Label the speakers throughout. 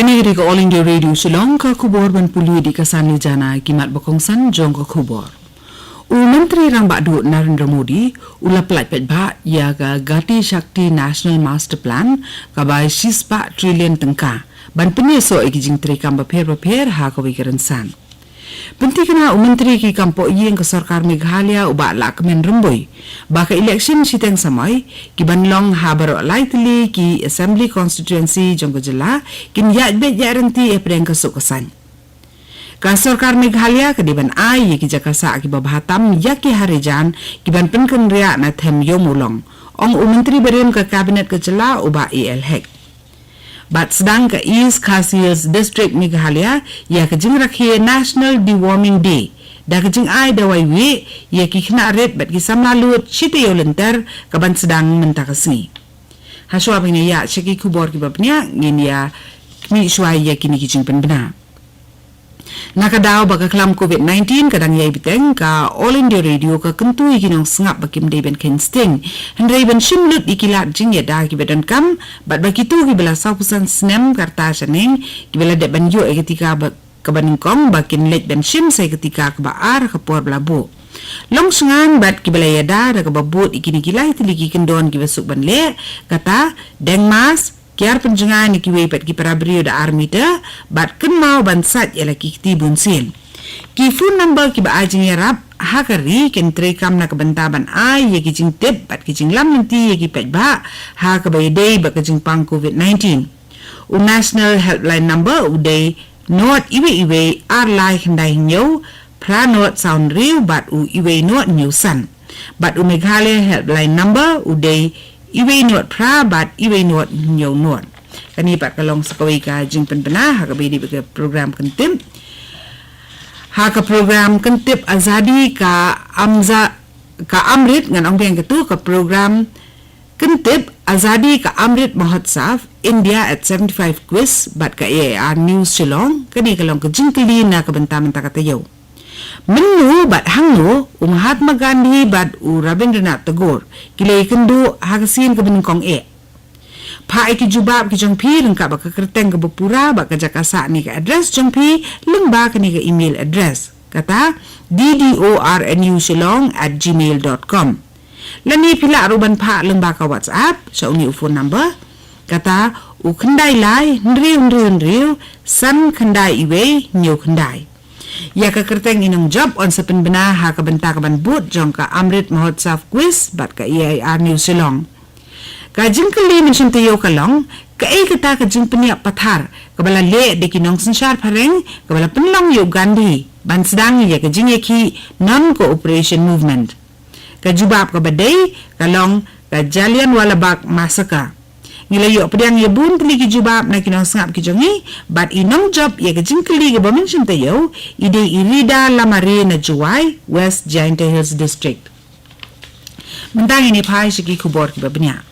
Speaker 1: Kaniri ka All India Radio Shillong ka khubor ban puli di kasani jana kimat bakongsan jong ka khubor. Menteri Rang Badu Narendra Modi ula pelat pet ba ya ka Gati Shakti National Master Plan ka bai 6 trillion tengka ban penyeso ikijing tri kam bapher ha ka wikiran san. Penting kena menteri ki kampo iyeng ke sarkar Meghalaya uba la kemen remboi baka election siteng samai ki banlong habar lightly ki assembly constituency jong jela kin ya bet ya renti epdeng ke sukasan ka sarkar Meghalaya ke diban ai ki jakasa ki babahatam ya ki harijan ki ban penken ria na them yomulong ong menteri berem ke kabinet ke jela uba hek Bat sedang ke East Khasias District Meghalaya ya kejing rakhi National Deworming Day. Da kejing ai dawai wi ya ki khna ret bat ki samlalut chite yo lenter kaban sedang mentakasi. Haswa bini ya cheki kubor ki babnya ngin ya kmi shwai ya kini kijing penbena. Nakadaw baga klam COVID-19 kadang yai biteng ka All India Radio ka kentu ikinong sengap bakim deben kensting. Hendrai ben shimlut ikilat jing ya da ki bedan kam bat bakitu ki bela saupusan snem karta shaneng ki bela dek ban yo ketika kabaningkong bakin let ben shim sai ketika kebaar kapor belabu. Long sengan bat ki bela yada da kababut ikini kilai tiliki kendon ki besuk ban le kata deng mas kiar penjengan ni kiwe pat ki parabrio da armita bat ken mau bansat yala ki ti bunsin ki phone number ki ba ajing yarap hakari ken trekam na kabentaban ai ye ki jing tip bat ki jing lam nanti ye ki pat ba ha ka bay day ba ka jing pang COVID-19 national helpline number uday not iwe ar lai handai nyo pra not sound real bat iwe not new san bat Meghalaya helpline number uday iwe not pra bat iwe not nyaw not kani pat kalong sa kaway ka jing penpena ha ka bedi baga program kentip ha ka program kentip azadi ka amrit ngan ong beng ketu ka program kentip azadi ka amrit mahotsav India at 75 quiz bat ka AAR News Shillong kani kalong ka jing kali na ka bentaman takatayaw Menu bat hangu Mahatma Gandhi bat Rabindranath Tagore kilay kendo hagasin ka biningkong pa iki jubab ki jongpi lengkap baka kerteng ke bepura baka jakasa ni ke address jongpi lengba ke ni ke email address kata ddornu@gmail.com lani pila aruban pa lengba ka WhatsApp sa uni phone number kata khendai lai nriu san khendai iwe nyu khendai ya ka kerteng inong job on sa penbena ha ka benta ka ban but jong ka Amrit Mahotsav quiz bat ka AAR News Shillong ka jingkali mention tayo kalong ka kata ka jing peniak pathar ka bala le de kinong sanshar phareng ka bala penlong yo Gandhi ban sedang ya ka jing ki non cooperation movement ka jubab ka badai kalong ka Jallianwala Bagh massacre Nilayo pedang ya bun teli ki jubab na kinong sangap ki jongi bat inong job ya ka jingkali ka ba-mention tayo ide irida lamare na Juwai West Giant Hills District mentang ini pai siki kubor ki babnya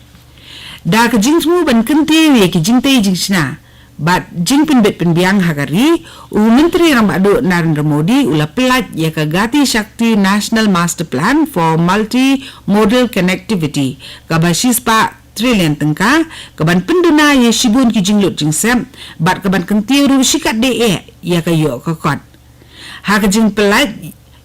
Speaker 1: da ka jingmu ban kenti ya ki jingtai jingsna bat jingpin bet penbiang hagari menteri Rang Badu Narendra Modi ula pelat ya ka Gati Shakti National Master Plan for Multi-Modal Connectivity ka ba 6 trillion tengka kaban penduna ye shibun ki jinglut jingsem bat kaban kentiru sikat de ya ka yo ka kot ha ka jing pelat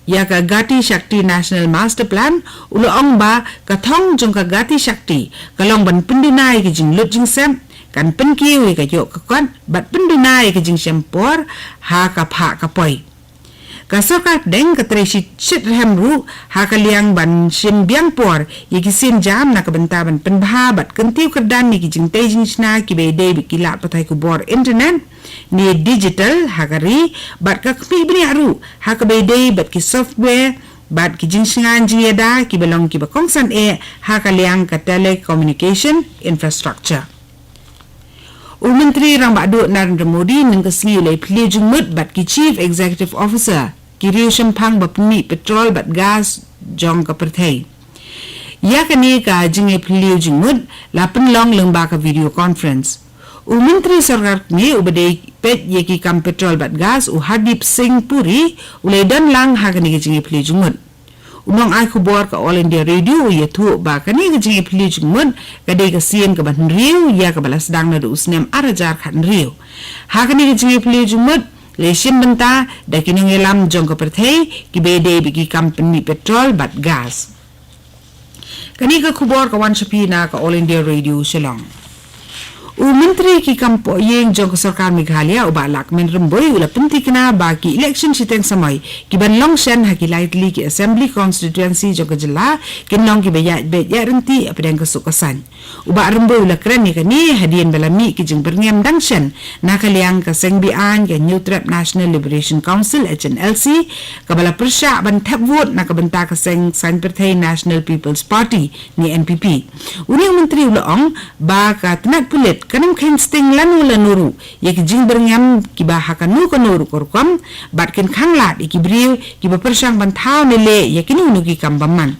Speaker 1: ya ka Gati Shakti National Master Plan ulo ong ba ka thong jong ka Gati Shakti kalong ban penduna ye ki jinglut jingsem kan penki we ka yo ka kot bat penduna ye ki jingsem por ha ka pha ka poi Kasokap deng katresi chit remru hakaliang ban shin biang por yiki sin jam na kabentaban penbahabat kentiu kerdan ni kijing tejing sna ki bede bikila patai kubor internet ni digital hakari bat ka kmi bini aru hakabede bat ki software bat ki jing singan jing yada ki belong ki bakongsan hakaliang ka telecommunication infrastructure Menteri Rang Badu Narendra Modi nengkasngi ulai pelajung mut bat ki Chief Executive Officer Kiriu Shempang bapni petrol bat gas jong ka perthai. Ya kani ka jinge pelajung mut la penlong lengba ka video conference. Menteri Sarkar ni ubadai pet yeki kam petrol bat gas Hardip Singh Puri ulai dan lang ha kani ka jinge pelajung mut. unong ai khubor ka All India Radio ya thu ba kani ka jingi phli jingmun ka de ka sien ka ban riu ya ka balas dang na du snem arajar khan riu ha kani ka jingi phli jingmun lesin benta da kini ngelam jong ka perthei ki bede bigi company petrol bat gas kani ka khubor ka wan shapi na ka All India Radio Shillong Menteri ki kampo yeng jong sarkar Meghalaya uba lakmen remboi ula penting kena bagi election siteng samai ki ban long shen haki lightly ki assembly constituency jong jela kin long ki beya renti apedang kesukasan uba remboi ula keren ni kani hadian balami ki jeng berngem dang shen nakaliang ka sengbian ke New Trap National Liberation Council HNLC kabala persya ban tap vote na kabenta ka seng sign perthai National People's Party ni NPP uning menteri ula ong ba ka tenat pulit kanam khen sting lanu lanuru yak jing berngam ki ba hakanu kanuru korkom bat ken khangla ki briu ki ba persang ban thau ne le yakinu nu ki kambaman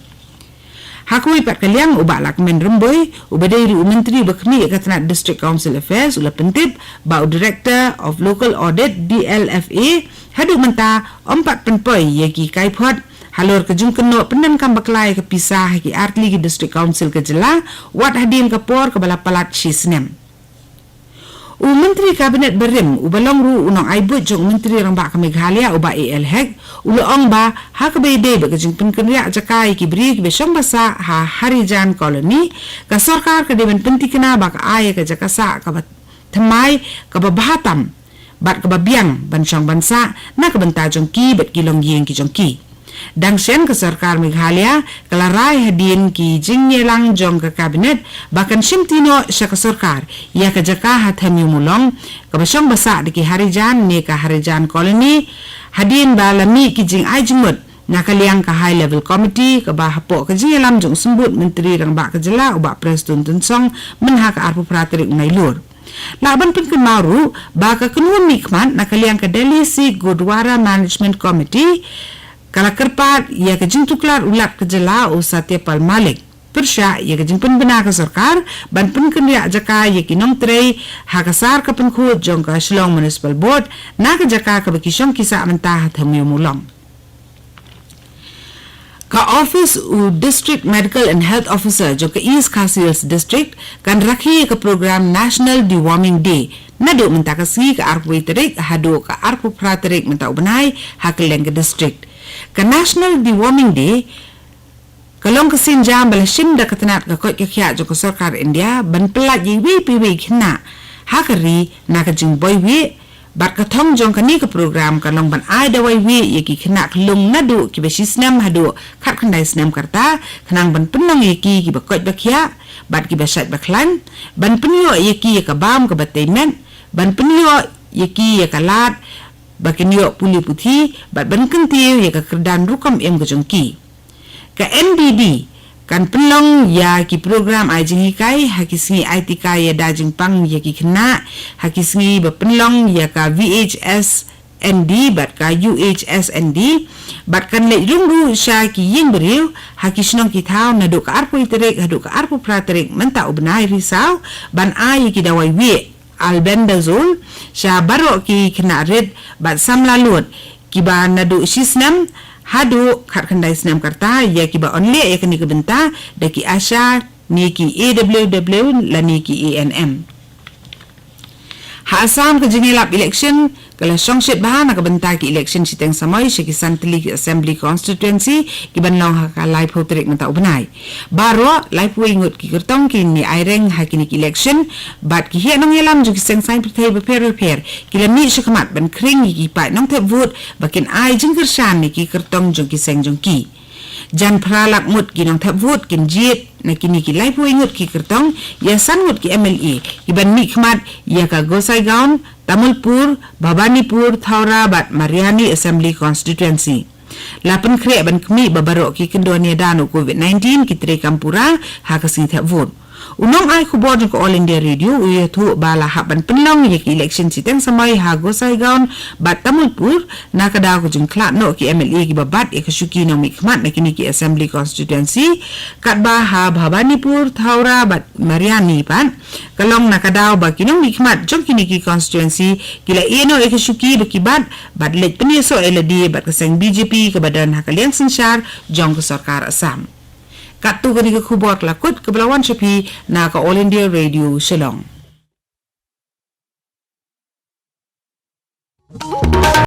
Speaker 1: hakui pat kaliang uba lakmen remboi uba dei menteri bakmi katna District Council Affairs ula pentip ba Director of Local Audit DLFA hadu menta ompat penpoi yaki kaipot halor ke jung keno penan kam baklai ke pisah ki artli ki District Council ke jela wat hadin ke por ke bala palat shisnem Menteri Kabinet Berim ubalong ru unang aibut jong Menteri Rang Ba ka Meghalaya uba AL Hek ulong ba ha ka bede ba jing penkeria jakai ki bri ki besong basa ha Harijan Colony ka sarkar ka deban pentikna ba ka ay ka jakasa ka thamai ka bahatam bat ka babiang bansang bansa na ka banta jong ki bat kilong yeng ki jong ki Dangsen ke sarkar Meghalaya kalarai hadin ki jingyelang jong ke kabinet bahkan simtino sya ke sarkar ia ke jaka hatham yumulong ke basong basa di ki Harijan ne ka Harijan Colony hadin balami ki jing ai jingmut nakaliang ka high level committee ke bahapo ke jingyelam jong sembut menteri Rang Ba ke jela uba presiden tunsong menha ka arpu praterik nailur Laban pun kemaru baka kenua mikmat nakaliang ke Delhi Sikh Gurdwara Management Committee kala kerpat ia ke jing tuklar ulat ke jela o Satyapal Malik persya ia ke jing pen bena ke sarkar ban pen kenria jaka ia kinong trei hakasar ke penkhut jong ka Shillong Municipal Board na ke jaka ke bakisong kisa mentah thamyo mulong ka office u District Medical and Health Officer jong ke East Khasi Hills District kan rakhi ke program National Deworming Day nadu mentah ke si ke arpu iterik hadu ke arpu praterik mentah ubenai hakeleng ke district ke National Deworming Day kalong kesin jam balasim da katanat ka kot kya jo ko sarkar India ban pelat yi wi pi khna hakari na ka jing boy wi bat ka thong jong kani ka program kalong ban ai da wai wi ye ki khna klung nadu ki beshi snam hadu khat khandai snam karta khnang ban penang ye ki ba kot ba khya bat ki besat ba khlan ban penyo ye ki ka bam ka batemen ban penyo ye ki ka lat bakin yo puli putih bat ban kentiu ya ka kerdan rukam em ke jongki ka NDD kan pelong ya ki program ajing kai hakisngi IT ya dajing pang ya ki kena hakisngi ba pelong ya ka VHS ND bat ka UHSND bat kan le rungru sya ki ying beriu hakisnong ki thau na do ka arpu iterek hadu ka arpu praterik menta ubnai risau ban ai ki dawai wi albendazole sya baro ki kena red bat samlalut ki ba nadu sisnam hadu khat khandai snam karta ya ki ba onle ya kini kebenta da ki asha ni ki AWW la ni ki ANM ha asam ke jingelap election kala songship bahan nak benta ki election siteng samai shiki santli assembly constituency ki banlong ha live hotrik menta ubnai baro live wingut ki kertong ki ni aireng ha ki election bat ki hianong yelam ju seng sign prepare ki la mi shakmat ban kring ki pa nong the vote bakin ai jing kershan ni ki kertong ju ki seng jong ki jan pralak mut ki nong the vote kin jit na kini ki live wingut ki kertong ya sangut ki MLA ki ban mi khmat ya ka Gosai Gaon Tamulpur, Bhabanipur, Thaura, bat Mariani Assembly Constituency. Lapan kre ban kemi babarok ki kendua ni danu COVID-19 ki tre kampura ha kasing thap vote. Unong ay kubor ng All India Radio uya tu bala haban penlong yak election siteng samay hago Saigon bat Tamulpur nakadaw ko jeng klak no ki MLA ki babat ikasuki ng mikmat na kini ki Assembly Constituency kat baha Bhabanipur Thaura bat Mariani pan kalong nakadaw ba kinong mikmat jong kini ki constituency kila ino ikasuki bakibat bat let peniso LD bat kaseng BJP ke badan hakaliang sensyar jong ke sarkar Assam. Kat tu kini ke kubor lakut ke Belawan Shapi na ke All India Radio Shillong.